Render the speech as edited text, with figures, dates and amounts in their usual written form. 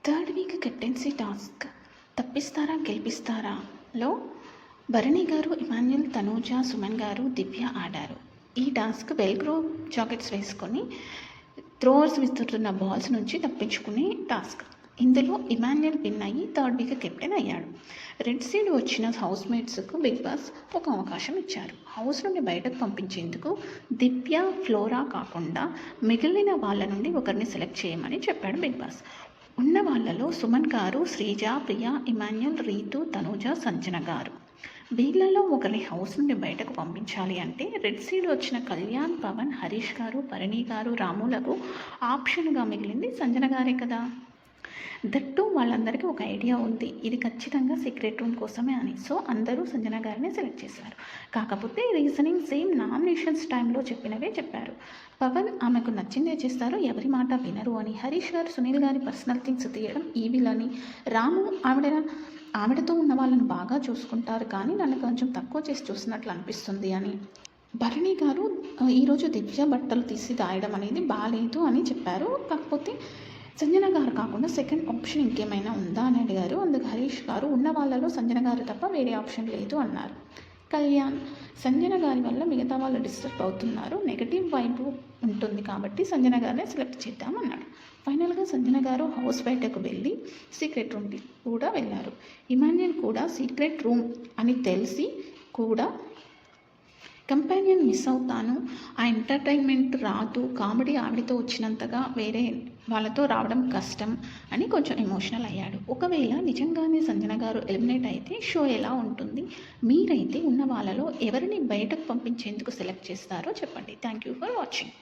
Third week captaincy task తప్పిస్తారా గెలిపిస్తారా లో Bharani garu, Emmanuel, Tanuja, Suman గారు, దివ్య ఆడారు. ఈ టాస్క్ వెల్క్రో జాకెట్స్ వేసుకొని థ్రోవర్స్ విస్తున్న బాల్స్ నుంచి తప్పించుకునే టాస్క్. ఇందులో ఇమాన్యుల్ విన్ అయ్యి థర్డ్ వీక్ కెప్టెన్ అయ్యాడు. రెడ్ సీడ్ వచ్చిన హౌస్ మేట్స్కు బిగ్ బాస్ ఒక అవకాశం ఇచ్చారు. హౌస్ నుండి బయటకు పంపించేందుకు దివ్య, ఫ్లోరా కాకుండా మిగిలిన వాళ్ళ నుండి ఒకరిని సెలెక్ట్ చేయమని చెప్పాడు బిగ్ బాస్. ఉన్న వాళ్ళలో సుమన్ గారు, శ్రీజ, ప్రియా, ఇమాన్యుల్, రీతు, తనూజ, సంజన గారు. వీళ్ళలో ఒకరిని హౌస్ నుండి బయటకు పంపించాలి అంటే రెడ్ సీడ్ వచ్చిన కళ్యాణ్, పవన్, హరీష్ గారు, భరణి గారు, రాములకు ఆప్షన్గా మిగిలింది సంజన గారే కదా. దట్టు వాళ్ళందరికీ ఒక ఐడియా ఉంది, ఇది ఖచ్చితంగా సీక్రెట్ రూమ్ కోసమే అని. సో అందరూ సంజన గారిని సెలెక్ట్ చేశారు. కాకపోతే రీజనింగ్ సేమ్ నామినేషన్స్ టైంలో చెప్పినవే చెప్పారు. పవన్ ఆమెకు నచ్చిందే చేస్తారు, ఎవరి మాట వినరు అని. హరీష్ గారు సునీల్ గారి పర్సనల్ థింగ్స్ తీయడం ఈవిల్ అని. రాము ఆవిడతో ఉన్న వాళ్ళని బాగా చూసుకుంటారు కానీ నన్ను కొంచెం తక్కువ చేసి చూసినట్లు అనిపిస్తుంది అని. భరణి గారు ఈరోజు దివ్య బట్టలు తీసి దాయడం అనేది బాగాలేదు అని చెప్పారు. కాకపోతే సంజన గారు కాకుండా సెకండ్ ఆప్షన్ ఇంకేమైనా ఉందా అని అడిగారు. అందుకు హరీష్ గారు ఉన్న వాళ్ళలో సంజన గారు తప్ప వేరే ఆప్షన్ లేదు అన్నారు. కళ్యాణ్, సంజన గారి వల్ల మిగతా వాళ్ళు డిస్టర్బ్ అవుతున్నారు, నెగటివ్ వైబ్ ఉంటుంది కాబట్టి సంజన గారినే సెలెక్ట్ చేద్దామన్నాడు. ఫైనల్గా సంజన గారు హౌస్ బయటకు వెళ్ళి సీక్రెట్ రూమ్కి కూడా వెళ్ళారు. ఇమాన్యుల్ కూడా సీక్రెట్ రూమ్ అని తెలిసి కూడా కంపానియన్ మిస్ అవుతాను, ఆ ఎంటర్టైన్మెంట్ రాదు, కామెడీ ఆవిడతో వచ్చినంతగా వేరే వాళ్ళతో రావడం కష్టం అని కొంచెం ఎమోషనల్ అయ్యాడు. ఒకవేళ నిజంగానే సంజన గారు ఎలిమినేట్ అయితే షో ఎలా ఉంటుంది? మీరైతే ఉన్న వాళ్ళలో ఎవరిని బయటకు పంపించేందుకు సెలెక్ట్ చేస్తారో చెప్పండి. Thank you for watching.